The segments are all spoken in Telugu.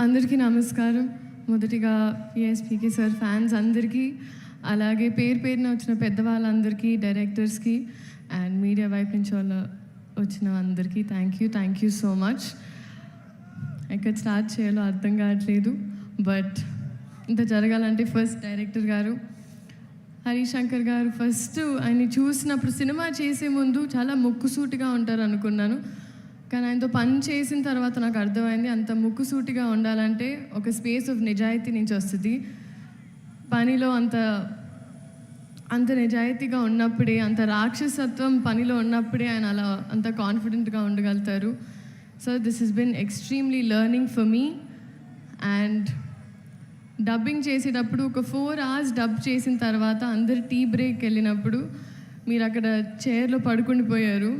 అందరికీ నమస్కారం. మొదటిగా పిఎస్పికి సార్ ఫ్యాన్స్ అందరికీ, అలాగే పేరు పేరున వచ్చిన పెద్దవాళ్ళందరికీ, డైరెక్టర్స్కి అండ్ మీడియా వైపు నుంచి వచ్చిన అందరికీ థ్యాంక్ యూ సో మచ్. ఎక్కడ స్టార్ట్ చేయాలో అర్థం కావట్లేదు, బట్ ఇంత జరగాలంటే ఫస్ట్ డైరెక్టర్ గారు హరిశంకర్ గారు, ఫస్ట్ ఆయన్ని చూసినప్పుడు సినిమా చేసే ముందు చాలా ముక్కుసూటిగా ఉంటారు అనుకున్నాను, కానీ ఆయనతో పని చేసిన తర్వాత నాకు అర్థమైంది అంత ముక్కుసూటిగా ఉండాలంటే ఒక స్పేస్ ఆఫ్ నిజాయితీ నుంచి వస్తుంది. పనిలో అంత నిజాయితీగా ఉన్నప్పుడే, అంత రాక్షసత్వం పనిలో ఉన్నప్పుడే ఆయన అలా అంత కాన్ఫిడెంట్గా ఉండగలుగుతారు. So this has been extremely learning for me. And dubbing చేసేటప్పుడు ఒక 4 hours డబ్ చేసిన తర్వాత అందరు టీ బ్రేక్ వెళ్ళినప్పుడు మీరు అక్కడ చైర్లో పడుకుండిపోయారు.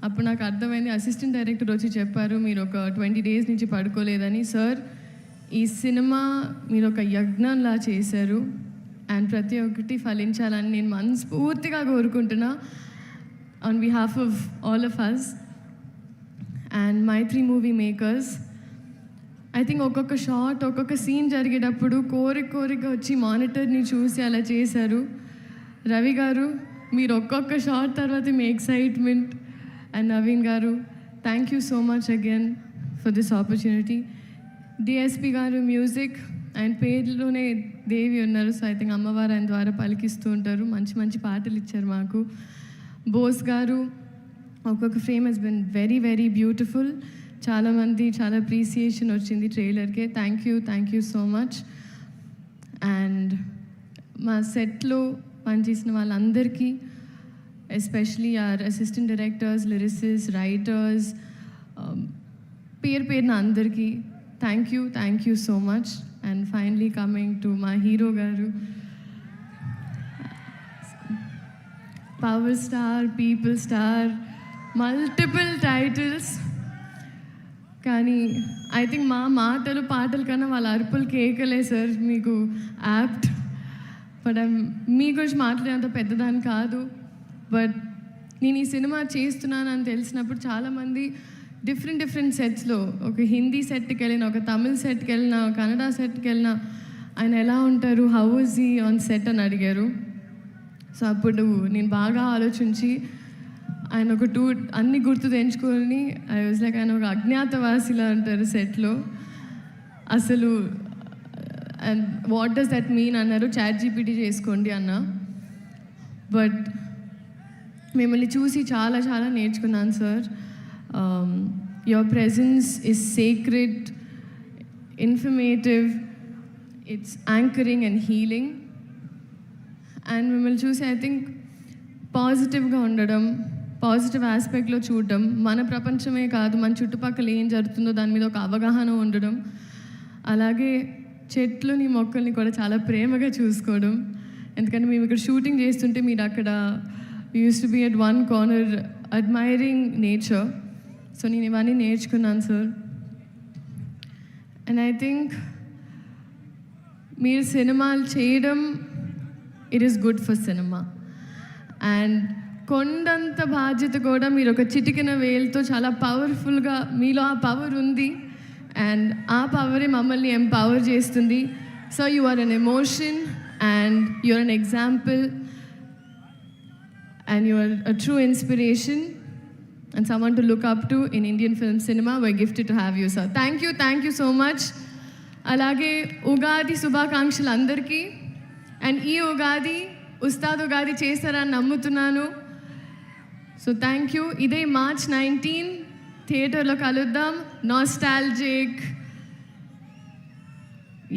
అప్పుడు నాకు అర్థమైంది, అసిస్టెంట్ డైరెక్టర్ వచ్చి చెప్పారు మీరు ఒక 20 days నుంచి పడుకోలేదని. సార్, ఈ సినిమా మీరు ఒక యజ్ఞంలా చేశారు అండ్ ప్రతి ఒక్కటి ఫలించాలని నేను మనస్ఫూర్తిగా కోరుకుంటున్నా on behalf of all of us and Mythri movie makers. I think ఒక్కొక్క షాట్, ఒక్కొక్క సీన్ జరిగేటప్పుడు కోరిక వచ్చి మానిటర్ని చూసి అలా చేశారు. రవి గారు, మీరు ఒక్కొక్క షాట్ తర్వాత మీ ఎక్సైట్మెంట్. అండ్ నవీన్ గారు, thank you so much again for this opportunity. DSP గారు మ్యూజిక్, ఆయన పేరులోనే దేవి ఉన్నారు, సో ఐ థింక్ అమ్మవారు ఆయన ద్వారా పలికిస్తూ ఉంటారు, మంచి మంచి పాటలు ఇచ్చారు మాకు. బోస్ గారు, ఒక్కొక్క frame has been very very beautiful. చాలామంది చాలా అప్రిసియేషన్ వచ్చింది ట్రైలర్కే. Thank you so much. And మా సెట్లో పనిచేసిన వాళ్ళందరికీ, especially our assistant directors, lyricist, writers, పేరున అందరికీ thank you so much. And finally coming to మా హీరో గారు, power star, people star, multiple titles. కానీ ఐ థింక్ మా మాటలు పాటల కన్నా వాళ్ళ అరుపులు కేకలే సార్ మీకు యాప్ట్. బట్ మీ గురించి మాట్లాడేంత పెద్దదాన్ని కాదు, బట్ నేను ఈ సినిమా చేస్తున్నానని తెలిసినప్పుడు చాలామంది డిఫరెంట్ సెట్స్లో, ఒక హిందీ సెట్కి వెళ్ళిన, ఒక తమిళ్ సెట్కి వెళ్ళిన, కన్నడ సెట్కి వెళ్ళిన, ఆయన ఎలా ఉంటారు, how is he on set అని అడిగారు. సో అప్పుడు నేను బాగా ఆలోచించి ఆయన ఒక అన్ని గుర్తు తెంచుకొని ఐ వాజ్ లైక్, ఆయన ఒక అజ్ఞాతవాసిలా ఉంటారు సెట్లో. అసలు and what does that mean అన్నారు, ChatGPT చేసుకోండి అన్న. బట్ మిమ్మల్ని చూసి చాలా నేర్చుకున్నాను sir. Your presence is sacred, informative, it's anchoring and healing. And మిమ్మల్ని చూసి ఐ థింక్ పాజిటివ్గా ఉండడం, పాజిటివ్ ఆస్పెక్ట్లో చూడడం, మన ప్రపంచమే కాదు మన చుట్టుపక్కల ఏం జరుగుతుందో దాని మీద ఒక అవగాహన ఉండడం, అలాగే చెట్లుని మొక్కల్ని కూడా చాలా ప్రేమగా చూసుకోవడం. ఎందుకంటే మేము ఇక్కడ షూటింగ్ చేస్తుంటే మీరు అక్కడ used to be at one corner admiring nature. So నేను ఇవన్నీ నేర్చుకున్నాను సార్. అండ్ ఐ థింక్ మీరు సినిమాలు చేయడం, it is good for cinema. And కొండంత బాధ్యత కూడా మీరు ఒక చిటికిన వేలుతో చాలా పవర్ఫుల్గా, మీలో ఆ పవర్ ఉంది అండ్ ఆ పవరే మమ్మల్ని ఎంపవర్ చేస్తుంది. So you are an emotion and you are an example and you are a true inspiration and someone to look up to in Indian film cinema. We're gifted to have you, sir. Thank you so much. Alage Ugadi Subhakankshalu andarki, and ee Ugadi Ustad Ugadi chestarani nammutunnanu. So thank you. Ide March 19 theater lo kaluddam. Nostalgic,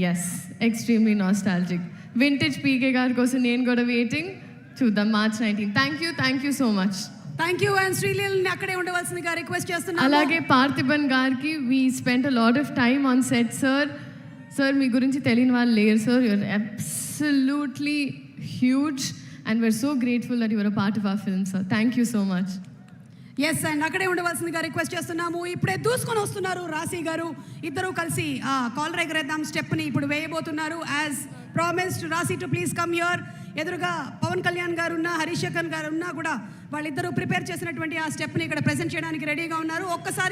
yes, extremely nostalgic. Vintage PK garu kosam nenu kuda waiting. చూద్దాం March 19. Thank you so much. Thank you. And శ్రీలీలని అక్కడే ఉండవలసిందిగా రిక్వెస్ట్ చేస్తున్నాను. అలాగే పార్థిబన్ గారికి, we spent a lot of time on set sir. మీ గురించి తెలియని వాళ్ళు లేరు sir. You're absolutely huge and we're so grateful that you're a part of our film sir. Thank you so much. Yes, and అక్కడే ఉండవలసిందిగా రిక్వెస్ట్ చేస్తున్నాము. ఇప్పుడే దూసుకొని వస్తున్నారు రాశి గారు. ఇద్దరు కలిసి కాలర్ ఎగరేద్దాం స్టెప్ని ఇప్పుడు వేయబోతున్నారు. యాజ్ ప్రామిస్డ్, రాశి టు ప్లీజ్ కమ్ హియర్. ఎదురుగా పవన్ కళ్యాణ్ గారు ఉన్నా, హరీష్ శంకర్ గారు ఉన్నా కూడా వాళ్ళిద్దరూ ప్రిపేర్ చేసినటువంటి ఆ స్టెప్ని ఇక్కడ ప్రెజెంట్ చేయడానికి రెడీగా ఉన్నారు. ఒక్కసారి